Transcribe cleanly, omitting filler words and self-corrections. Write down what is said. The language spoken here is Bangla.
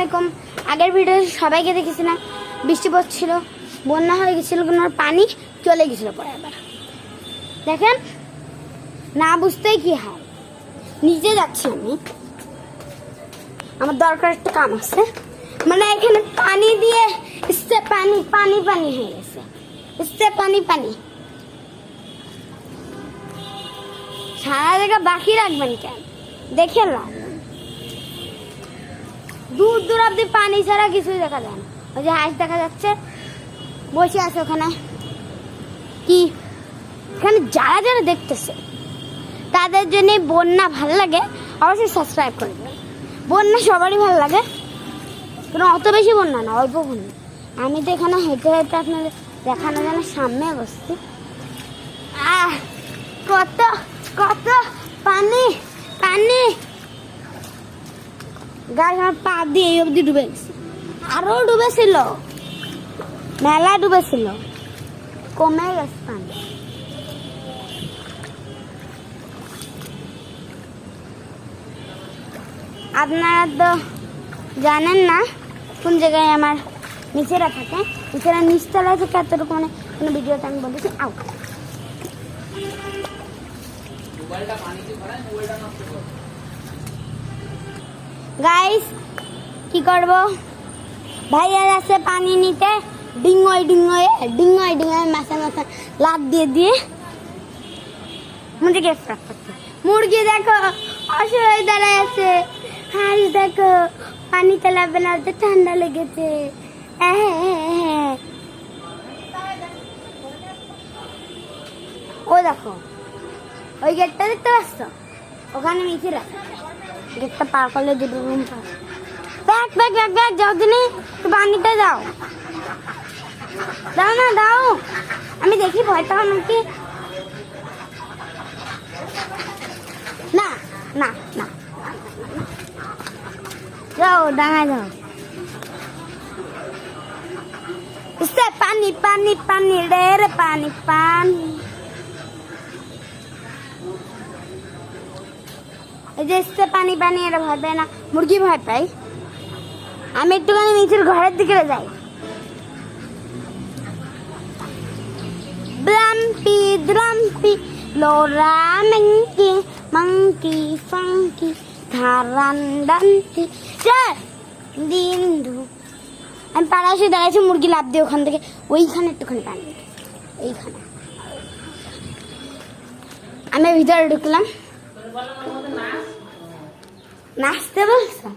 আলাইকুম। আগের ভিডিও সবাইকে দেখেছিলাম, বৃষ্টি পড়ছিল, বন্যা হয়ে গেছিল, কোনো পানি চলে গেছিল পরে আবার দেখেন না বুঝতেই কি হয়। নিচে যাচ্ছি আমি, আমার দরকার একটা কাম আছে। মানে এখানে পানি দিয়ে পানি পানি পানি হয়ে গেছে, পানি পানি সারা জায়গা বাকি রাখবেন কেন? দেখে লাগবেন, দূর দূর অব্দি পানি ছাড়া কিছুই দেখা যায় না। ওই যে হাঁস দেখা যাচ্ছে বসে আছে ওখানে। কি এখানে যারা যারা দেখতেছে তাদের জন্য বন্যা ভালো লাগে, অবশ্যই সাবস্ক্রাইব করে দেবেন। বন্যা সবারই ভালো লাগে, কোনো অত বেশি বন্যা না, অল্প বন্যা। আমি তো এখানে হেঁটে হেঁটে আপনাদের দেখানো যেন সামনে বসছি। কত কত পানি পানি, গাছ আমার পা দিয়ে এই অবধি ডুবে গেছে, আরো ডুবেছিল, মেলা ডুবেছিল, কমে গেছে পানি। আপনারা তো জানেন না কোন জায়গায় আমার নিচেরা থাকে, নিচেরা নিচতলায় থেকে এতটুকু মানে কোনো ভিডিওতে আমি বলেছি। আউ গাইস কি করব, ভাইয়া আছে পানি নিতে, ডিঙ্গয় ডিঙ্গয়ে ডিঙ্গয় ডিঙ্গয়ে মাথা মাথা লাভ দিয়ে দিয়ে মুরগি ফ্রাক করতে। মুরগি দেখো অসহায় দাঁড়ায় আছে, হাঁস দেখো পানিতে লাগবে না, ঠান্ডা লেগেছে। ও দেখো ওই গেটটা দেখতে পাচ্ছ, ওখানে নিচে রাখা গেটটা পার করলে দুটো room pass. Bag bag bag bag যাও দিনে পানিতে যাও, দাও না দাও, আমি দেখি ভয় পাও নাকি। না না না যাও ডাঙায় যাও। পানি পানি পানি রে পানি পানি, এই যে পানি পানি, এটা ভয় পায় না, মুরগি ভয় পাই। আমি একটুখানি নিচের ঘরের দিকে যাই। ব্লাম্পি দ্রাম্পি লোরা মাঙ্কি মাঙ্কি ফাঙ্কি ধারান্ডান্তি দিন্দু। আমি পাড়া এসে দাঁড়াইছি, মুরগি লাভ দিয়ে ওখান থেকে ওইখানে একটুখানি পানি, এইখানে আমি ভিতরে ঢুকলাম। নাচতে বলছো?